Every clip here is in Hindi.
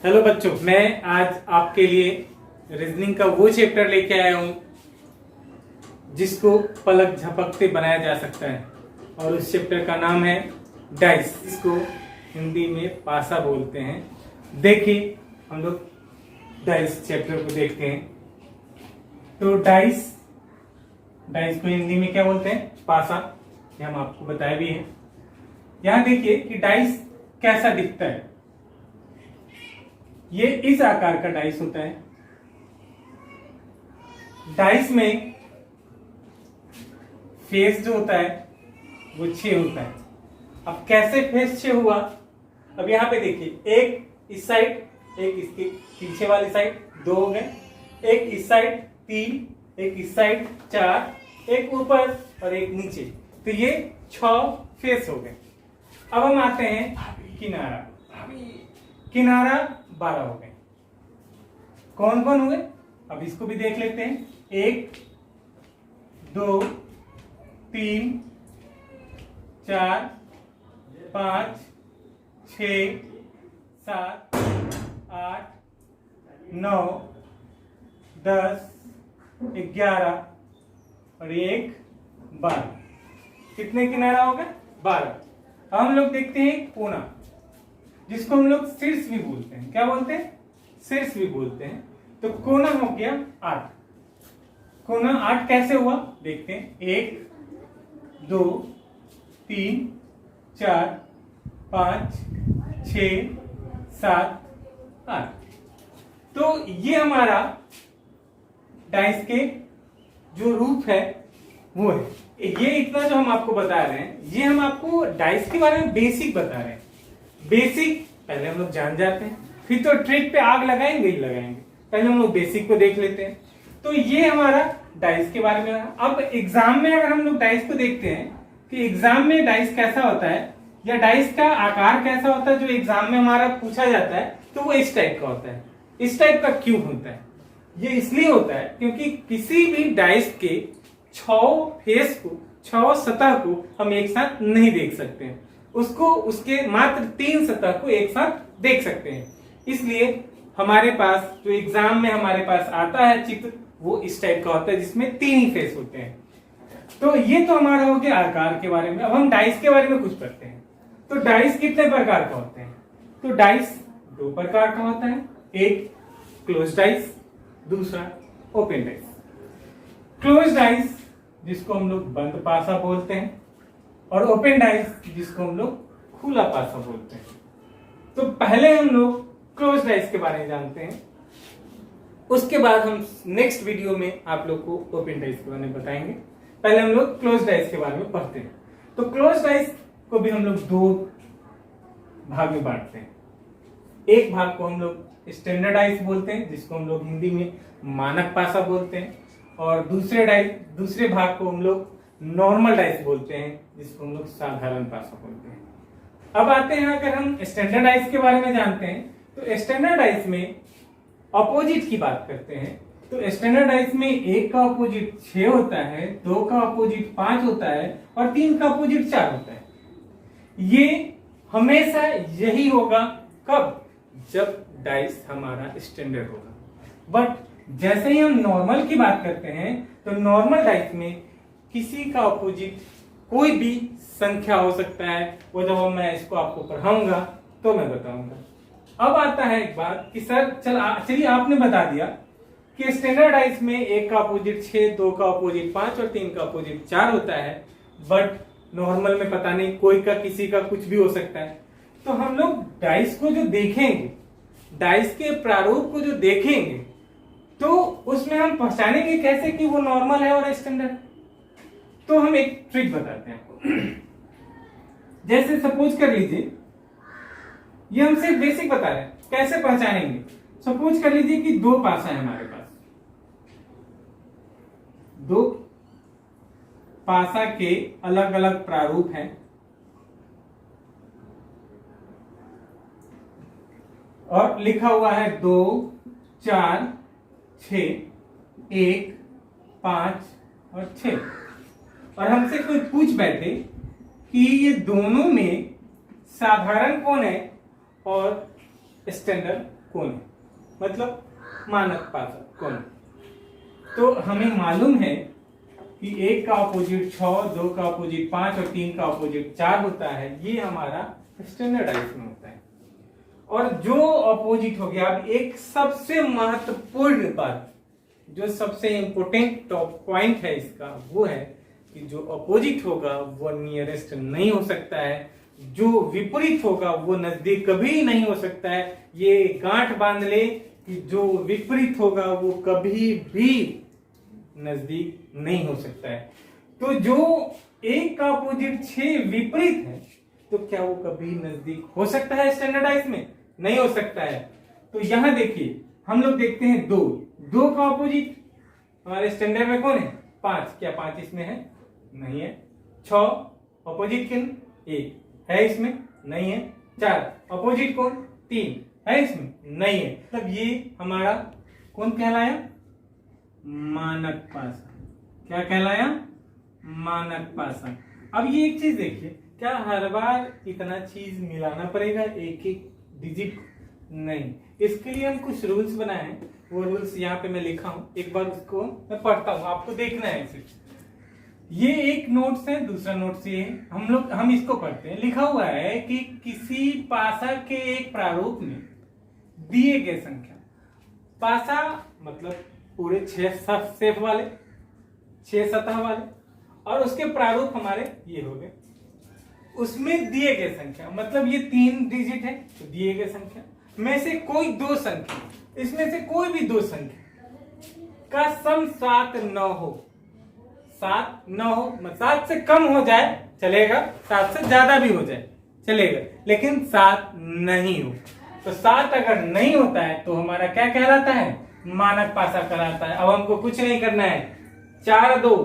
हेलो बच्चों, मैं आज आपके लिए रीजनिंग का वो चैप्टर लेके आया हूं जिसको पलक झपकते बनाया जा सकता है और उस चैप्टर का नाम है डाइस, जिसको हिंदी में पासा बोलते हैं। देखिए, हम लोग डाइस चैप्टर को देखते हैं। तो डाइस को हिंदी में क्या बोलते हैं? पासा। ये हम आपको बताया भी है। यहां देखिए कि डाइस कैसा दिखता है। ये इस आकार का डाइस होता है। डाइस में फेस जो होता है वो 6 होता है। अब कैसे फेस 6 हुआ? अब यहां पे देखिए, एक इस साइड, एक इसके पीछे वाली साइड, 2 हो गए। एक इस साइड 3, एक इस साइड 4, एक ऊपर और एक नीचे। तो ये 6 फेस हो गए। अब हम आते हैं किनारा। किनारा 12 हो गए। कौन कौन हुए? अब इसको भी देख लेते हैं। 1 2 3 4 5 6 7 8 9 10 11 और 1 12। कितने किनारा हो गए? 12। अब हम लोग देखते हैं कोना, जिसको हम लोग शीर्ष भी बोलते हैं। क्या बोलते हैं? शीर्ष भी बोलते हैं। तो कोना हो गया 8। कोना 8 कैसे हुआ देखते हैं। 1 2 3 4 5 6 7 8। तो ये हमारा डाइस के जो रूप है वो है। ये इतना जो हम आपको बता रहे हैं, ये हम आपको डाइस के बारे में बेसिक बता रहे हैं। बेसिक पहले हम लोग जान जाते हैं, फिर तो ट्रिक पे आग लगाएंगे ही लगाएंगे। पहले हम लोग बेसिक को देख लेते हैं। तो ये हमारा डाइस के बारे में। अब एग्जाम में अगर हम लोग डाइस को देखते हैं कि एग्जाम में डाइस कैसा होता है या डाइस का आकार कैसा होता है, जो एग्जाम में हमारा पूछा जाता है, तो वो इस टाइप का होता है। इस टाइप का क्यों होता है? ये इसलिए होता है क्योंकि किसी भी डाइस के 6 फेस को, 6 सतह को हम एक साथ नहीं देख सकते हैं। उसको उसके मात्र 3 सतह को एक साथ देख सकते हैं। इसलिए हमारे पास जो एग्जाम में हमारे पास आता है चित्र, वो इस टाइप का होता है जिसमें 3 ही फेस होते हैं। तो ये तो हमारा हो गया आकार के बारे में। अब हम डाइस के बारे में कुछ करते हैं। तो डाइस कितने प्रकार का होते हैं? तो डाइस 2 प्रकार का होता है। एक क्लोज डाइस, दूसरा ओपन डाइस। क्लोज डाइस जिसको हम लोग बंद पासा बोलते हैं, और ओपन डाइस जिसको हम लोग खुला पासा बोलते हैं। तो पहले हम लोग क्लोज डाइस के बारे में जानते हैं, उसके बाद हम नेक्स्ट वीडियो में आप लोग को ओपन डाइस के बारे में बताएंगे। पहले हम लोग क्लोज डाइस के बारे में पढ़ते हैं। तो क्लोज डाइस को भी हम लोग 2 भाग में बांटते हैं। एक भाग को हम लोग स्टैंडर्ड डाइस बोलते हैं, जिसको हम लोग हिंदी में मानक पासा बोलते हैं, और दूसरे भाग को हम लोग नॉर्मल डाइस बोलते हैं, जिसको हम लोग साधारण पासा बोलते हैं। अब आते हैं, अगर हम स्टैंडर्ड डाइस के बारे में जानते हैं, तो स्टैंडर्ड डाइस में अपोजिट की बात करते हैं। तो स्टैंडर्ड डाइस में 1 का अपोजिट 6 होता है, 2 का अपोजिट 5 होता है और 3 का अपोजिट 4 होता है। ये हमेशा यही होगा कब? जब डाइस हमारा स्टैंडर्ड होगा। बट जैसे ही हम नॉर्मल की बात करते हैं, तो नॉर्मल डाइस में किसी का अपोजिट कोई भी संख्या हो सकता है। वो जब मैं इसको आपको पढ़ाऊंगा तो मैं बताऊंगा। अब आता है एक बात कि सर चलिए आपने बता दिया कि स्टैंडर्ड डाइस में 1 का अपोजिट 6, 2 का अपोजिट 5 और 3 का अपोजिट 4 होता है। बट नॉर्मल में पता नहीं, कोई का किसी का कुछ भी हो सकता है। तो हम लोग डाइस को जो देखेंगे, डाइस के प्रारूप को जो देखेंगे, तो उसमें हम पहचानेंगे कैसे कि वो नॉर्मल है और स्टैंडर्ड। तो हम एक ट्रिक बताते हैं आपको। जैसे सपोज कर लीजिए, ये हम सिर्फ बेसिक बता रहे हैं, कैसे पहचानेंगे। सपोज कर लीजिए कि 2 पासा है हमारे पास। 2 पासा के अलग अलग प्रारूप हैं, और लिखा हुआ है 2 4 6 1 5 और 6। और हमसे कोई पूछ बैठे कि ये दोनों में साधारण कौन है और स्टैंडर्ड कोण है, मतलब मानक पासा कोण। तो हमें मालूम है कि 1 का अपोजिट 6, 2 का अपोजिट 5 और 3 का अपोजिट 4 होता है। ये हमारा स्टैंडर्डाइज में होता है। और जो अपोजिट हो गया, अब एक सबसे महत्वपूर्ण बात, जो सबसे इंपोर्टेंट टॉप पॉइंट है इसका, वो है कि जो अपोजिट होगा वो नियरेस्ट नहीं हो सकता है, जो विपरीत होगा वो नजदीक कभी नहीं हो सकता है। ये गांठ बांध ले कि जो विपरीत होगा वो कभी भी नजदीक नहीं हो सकता है। तो जो 1 का अपोजिट 6 विपरीत है, तो क्या वो कभी नजदीक हो सकता है स्टैंडर्डाइज में? नहीं हो सकता है। तो यहां देखिए, हम लोग देखते हैं 2 का अपोजिट हमारे स्टैंडर्ड में कौन है? 5। क्या 5 इसमें है? नहीं है। 6 अपोजिट किन? 1 है इसमें? नहीं है। 4 अपोजिट कौन? 3 है इसमें? नहीं है। तब ये हमारा कौन कहलाया? मानक पासा। क्या कहलाया? मानक पासा। अब ये एक चीज देखिए, क्या हर बार इतना चीज मिलाना पड़ेगा एक एक डिजिट? नहीं। इसके लिए हम कुछ रूल्स बनाए हैं, वो रूल्स यहाँ पे मैं लिखा हूं, एक बार उसको मैं पढ़ता हूं, आपको देखना है इसे। ये एक नोट्स है, दूसरा नोट्स ये है, हम इसको पढ़ते हैं। लिखा हुआ है कि किसी पासा के एक प्रारूप में दिए गए संख्या, पासा मतलब पूरे 6 शेप वाले, 6 सतह वाले, और उसके प्रारूप हमारे ये हो गए। उसमें दिए गए संख्या मतलब ये 3 डिजिट है, तो दिए गए संख्या में से कोई 2 संख्या, इसमें से कोई भी 2 संख्या का सम 7 न हो। 7 न हो, 7 से कम हो जाए चलेगा, 7 से ज्यादा भी हो जाए चलेगा, लेकिन 7 नहीं हो। तो 7 अगर नहीं होता है तो हमारा क्या कहलाता है? मानक पासा कहलाता है। अब हमको कुछ नहीं करना है। 4 2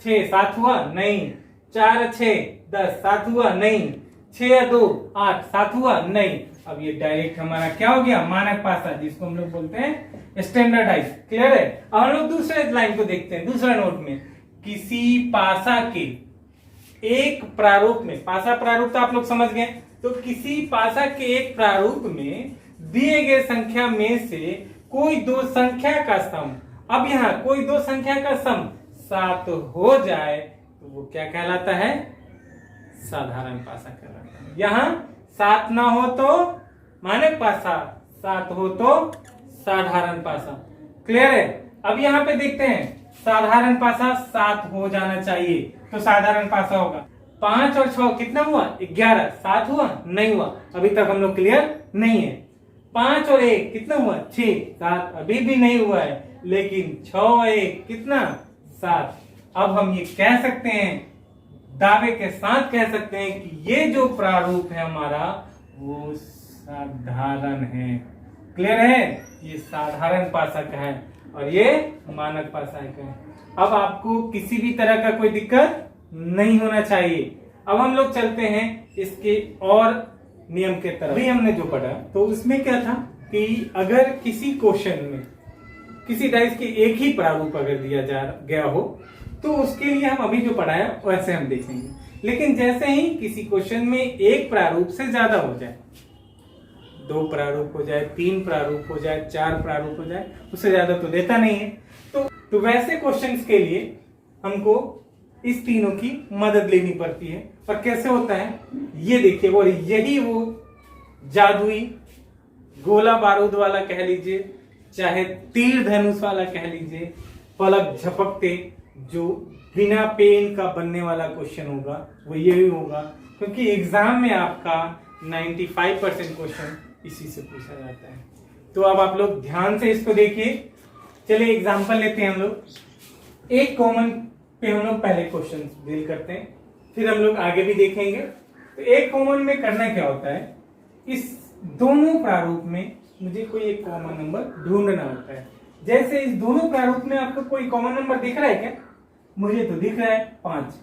6 7 हुआ? नहीं। 4 6 10 7 हुआ? नहीं। 6 2 8 7 हुआ? नहीं। अब ये डायरेक्ट हमारा क्या हो गया? मानक पासा, जिसको हम लोग बोलते हैं स्टैंडर्डाइज। क्लियर है? अब हम लोग दूसरे लाइन को देखते हैं, दूसरा नोट में। किसी पासा के एक प्रारूप में, पासा प्रारूप तो आप लोग समझ गए, तो किसी पासा के एक प्रारूप में दिए गए संख्या में से कोई 2 संख्या का सम, अब यहां कोई 2 संख्या का सम 7 हो जाए तो वो क्या कहलाता है? साधारण पासा कहलाता है। यहां 7 ना हो तो मानक पासा, 7 हो तो साधारण पासा। क्लियर है? अब यहां पे देखते हैं, साधारण पासा 7 हो जाना चाहिए तो साधारण पासा होगा। 5 और 6 कितना हुआ? 11। 7 हुआ? नहीं हुआ। अभी तक हम लोग क्लियर नहीं है। 5 और 1 कितना हुआ? 6। 7 अभी भी नहीं हुआ है, लेकिन 6 और 1 कितना? 7। अब हम ये कह सकते हैं, दावे के साथ कह सकते हैं कि ये जो प्रारूप है हमारा वो साधारण है। क्लियर है? ये साधारण पासा का है और ये मानक पासा का है। अब आपको किसी भी तरह का कोई दिक्कत नहीं होना चाहिए। अब हम लोग चलते हैं इसके और नियम के तरफ। अभी हमने जो पढ़ा तो उसमें क्या था कि अगर किसी क्वेश्चन में किसी डाइस के एक ही प्रारूप अगर दिया जा गया हो तो उसके लिए हम अभी जो पढ़ाया वैसे हम देखेंगे। लेकिन जैसे ही किसी क्वेश्चन में एक प्रारूप से ज्यादा हो जाए, 2 प्रारूप हो जाए, 3 प्रारूप हो जाए, 4 प्रारूप हो जाए, उससे ज्यादा तो देता नहीं है, तो वैसे क्वेश्चंस के लिए हमको इस तीनों की मदद लेनी पड़ती है। और कैसे होता है ये देखिए, और यही वो जादुई गोला बारूद वाला कह लीजिए, चाहे तीर धनुष वाला कह लीजिए, पलक झपकते जो बिना पेन का बनने वाला क्वेश्चन होगा वो यही होगा, क्योंकि एग्जाम में आपका 95% क्वेश्चन इसी से पूछा जाता है। तो अब आप लोग ध्यान से इसको देखिए। चलिए एग्जांपल लेते हैं हम लोग। एक कॉमन पे हम लोग पहले क्वेश्चन डील करते हैं, फिर हम लोग आगे भी देखेंगे। तो एक कॉमन में करना क्या होता है, इस दोनों प्रारूप में मुझे कोई एक कॉमन नंबर ढूंढना होता है। जैसे इस दोनों प्रारूप में आपको कोई कॉमन नंबर दिख रहा है क्या? मुझे तो दिख रहा है 5।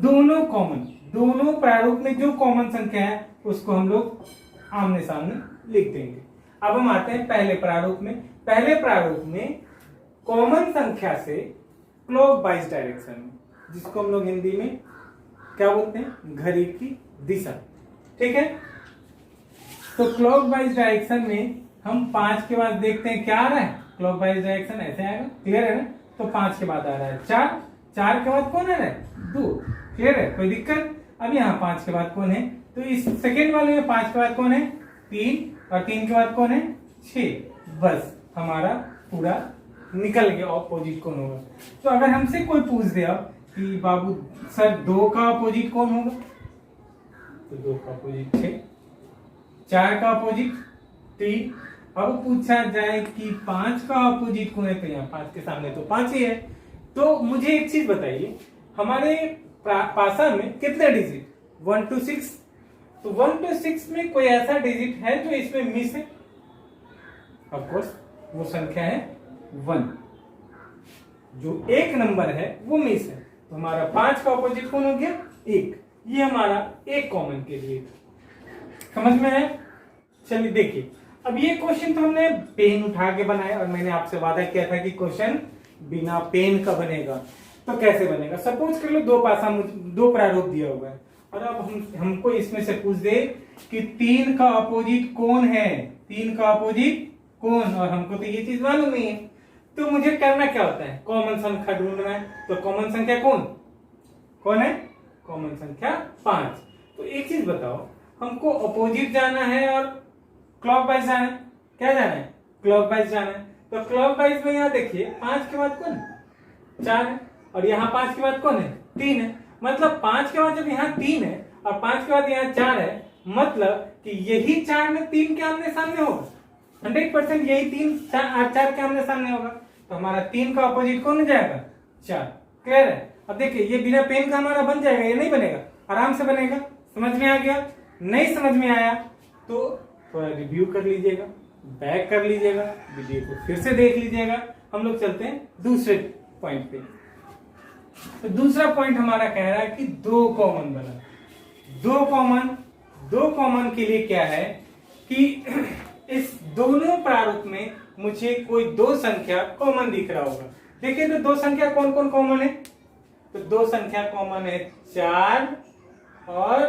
दोनों कॉमन, दोनों प्रारूप में जो कॉमन संख्या है उसको हम लोग आमने सामने लिख देंगे। अब हम आते हैं पहले प्रारूप में। पहले प्रारूप में कॉमन संख्या से क्लॉकवाइज डायरेक्शन में, जिसको हम लोग हिंदी में क्या बोलते हैं? घड़ी की दिशा। ठीक है? तो क्लॉकवाइज डायरेक्शन में हम 5 के बाद देखते हैं क्या आ रहा है। क्लॉकवाइज डायरेक्शन ऐसे आएगा, क्लियर है ना। तो 5 के बाद आ रहा है 4, 4 के बाद कौन आ रहा है 2, क्लियर है, कोई दिक्कत। अब यहाँ 5 के बाद कौन है, तो इस सेकेंड वाले में 5 के बाद कौन है 3, और 3 के बाद कौन है 6। बस हमारा पूरा निकल गया, ऑपोजिट कौन होगा। तो अगर हमसे कोई पूछ दे अब कि बाबू सर 2 का ऑपोजिट कौन होगा, तो 2 का ऑपोजिट 6, 4 का ऑपोजिट 3। अब पूछा जाए कि 5 का ऑपोजिट कौन है, तो यहाँ 5 के सामने तो 5 ही है। तो मुझे एक चीज बताइए, हमारे पासा में कितने डिजिट 1 to 6, तो 1 to 6 में कोई ऐसा डिजिट है जो इसमें मिस है। ऑफ कोर्स वो संख्या है 1, जो एक नंबर है वो मिस है। तो हमारा 5 का ऑपोजिट कौन हो गया 1, ये हमारा एक कॉमन के लिए समझ में है। चलिए देखिए, अब ये क्वेश्चन तो हमने पेन उठा के बनाया, और मैंने आपसे वादा किया था कि क्वेश्चन बिना पेन का बनेगा। तो कैसे बनेगा, सपोज कर लो 2 प्रारूप दिया हुआ है, और अब हमको इसमें से पूछ दे कि 3 का अपोजिट कौन है, 3 का अपोजिट कौन, और हमको तो ये चीज मालूम नहीं है। तो मुझे करना क्या होता है, कॉमन संख्या ढूंढना है। तो कॉमन संख्या कौन है, कॉमन संख्या 5। तो एक चीज बताओ, हमको अपोजिट जाना है और क्लॉकवाइज जाना है, क्या जाना है क्लॉकवाइज जाना है। तो क्लॉकवाइज में यहाँ देखिए 5 के बाद कौन 4 है, और यहाँ 5 के बाद कौन है 3 है। मतलब 5 के बाद जब यहाँ 3 है और 5 के बाद यहाँ 4 है, मतलब कि यही 4 में 3 के आमने सामने होगा, 100% यही 3 4 के आमने सामने होगा। तो हमारा 3 का अपोजिट कौन हो जाएगा 4, क्लियर है। अब देखिए ये बिना पेन का हमारा बन जाएगा, ये नहीं बनेगा, आराम से बनेगा। समझ में आ गया, नहीं समझ में आया तो थोड़ा रिव्यू कर लीजिएगा, बैक कर लीजिएगा, वीडियो को फिर से देख लीजिएगा। हम लोग चलते हैं दूसरे पॉइंट पे। तो दूसरा पॉइंट हमारा कह रहा है कि 2 कॉमन बना। 2 कॉमन के लिए क्या है कि इस दोनों प्रारूप में मुझे कोई 2 संख्या कॉमन दिख रहा होगा। देखिए तो 2 संख्या कौन कौन कॉमन है, तो 2 संख्या कॉमन है 4 और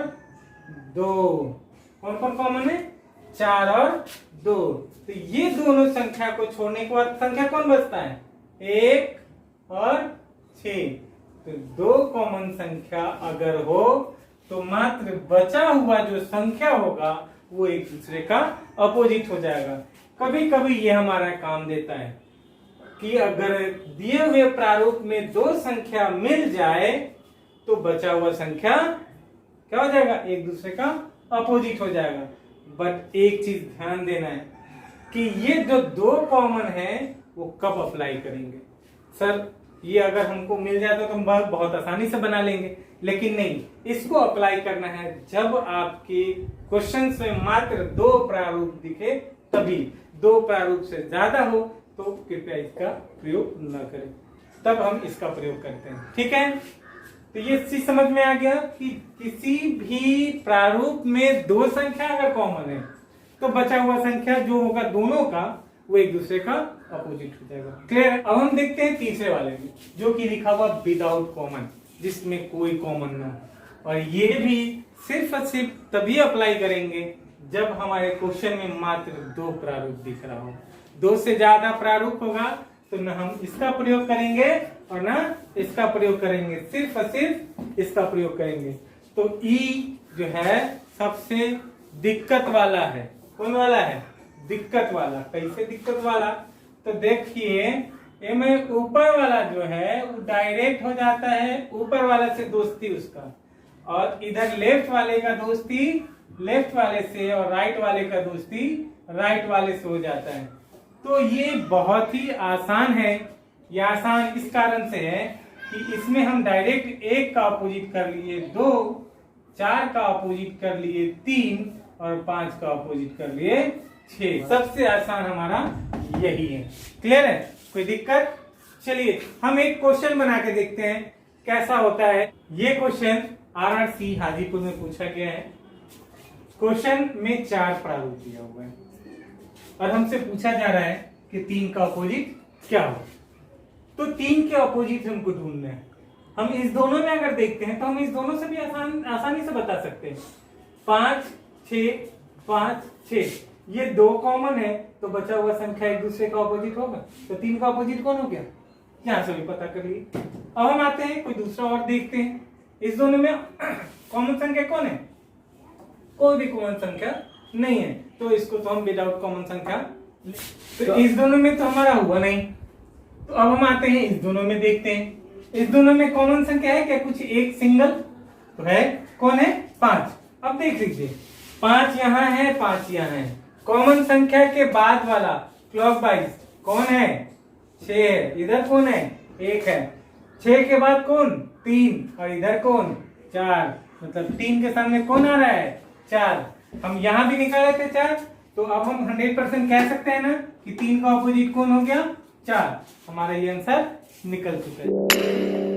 2। कौन कौन कॉमन है 4 और 2। तो ये दोनों संख्या को छोड़ने के बाद संख्या कौन बचता है 1 और 6। तो 2 कॉमन संख्या अगर हो तो मात्र बचा हुआ जो संख्या होगा वो एक दूसरे का अपोजिट हो जाएगा। कभी कभी ये हमारा काम देता है कि अगर दिए हुए प्रारूप में 2 संख्या मिल जाए तो बचा हुआ संख्या क्या हो जाएगा एक दूसरे का अपोजिट हो जाएगा। बट एक चीज ध्यान देना है कि ये जो 2 कॉमन है वो कब अप्लाई करेंगे। सर ये अगर हमको मिल जाता तो हम बहुत आसानी से बना लेंगे, लेकिन नहीं, इसको अप्लाई करना है जब आपके क्वेश्चन में मात्र 2 प्रारूप दिखे, तभी 2 प्रारूप से ज्यादा हो तो कृपया इसका प्रयोग न करें, तब हम इसका प्रयोग करते हैं। ठीक है, तो ये चीज समझ में आ गया कि किसी भी प्रारूप में 2 संख्या अगर कॉमन है तो बचा हुआ संख्या जो होगा दोनों का वो एक दूसरे का अपोजिट हो जाएगा। क्लियर है। अब हम देखते हैं तीसरे वाले में जो कि लिखा हुआ विदाउट कॉमन, जिसमें कोई कॉमन ना हो। और ये भी सिर्फ और सिर्फ तभी अप्लाई करेंगे जब हमारे क्वेश्चन में मात्र 2 प्रारूप दिख रहा हो। 2 से ज्यादा प्रारूप होगा तो न हम इसका प्रयोग करेंगे और न इसका प्रयोग करेंगे, सिर्फ और सिर्फ इसका प्रयोग करेंगे। तो ई जो है सबसे दिक्कत वाला है। कौन वाला है दिक्कत वाला। कैसे दिक्कत वाला, तो देखिए ये में ऊपर वाला जो है वो डायरेक्ट हो जाता है ऊपर वाला से दोस्ती उसका, और इधर लेफ्ट वाले का दोस्ती लेफ्ट वाले से, और राइट वाले का दोस्ती राइट वाले से हो जाता है। तो ये बहुत ही आसान है। ये आसान इस कारण से है कि इसमें हम डायरेक्ट 1 का अपोजिट कर लिए 2, 4 का अपोजिट कर लिए 3 और 5 का अपोजिट कर लिए 6। सबसे आसान हमारा यही है। क्लियर है, कोई दिक्कत। चलिए हम एक क्वेश्चन बना के देखते हैं कैसा होता है। ये क्वेश्चन RRC हाजीपुर में पूछा गया है। क्वेश्चन में 4 प्रारूप दिया हुआ है और हमसे पूछा जा रहा है कि 3 का अपोजिट क्या हो। तो 3 के अपोजिट हमको ढूंढना है। हम इस दोनों में अगर देखते हैं तो हम इस दोनों से भी आसानी से बता सकते हैं। 5, 6, 5 6, ये 2 कॉमन है तो बचा हुआ संख्या एक दूसरे का ऑपोजिट होगा, तो 3 का ऑपोजिट कौन हो गया, यहां से भी पता कर लिए। अब हम आते हैं कोई दूसरा और देखते हैं। इस दोनों में कॉमन संख्या कौन है, कोई भी कॉमन संख्या नहीं है, तो इसको तो हम विदाउट कॉमन संख्या, तो इस दोनों में तो हमारा हुआ नहीं। तो अब हम आते हैं इस दोनों में देखते हैं, इस दोनों में कॉमन संख्या है क्या, कुछ एक सिंगल तो है, कौन है 5। अब देख लीजिए 5 यहाँ है 5 यहाँ है, कॉमन संख्या के बाद वाला क्लॉकवाइज कौन है 6 है, इधर कौन है 1 है, 6 के बाद कौन 3 और इधर कौन 4, मतलब 3 के सामने कौन आ रहा है 4। हम यहां भी निकाले थे 4, तो अब हम 100% कह सकते हैं ना कि 3 का ऑपोजिट कौन हो गया 4। हमारा ये आंसर निकल चुका है।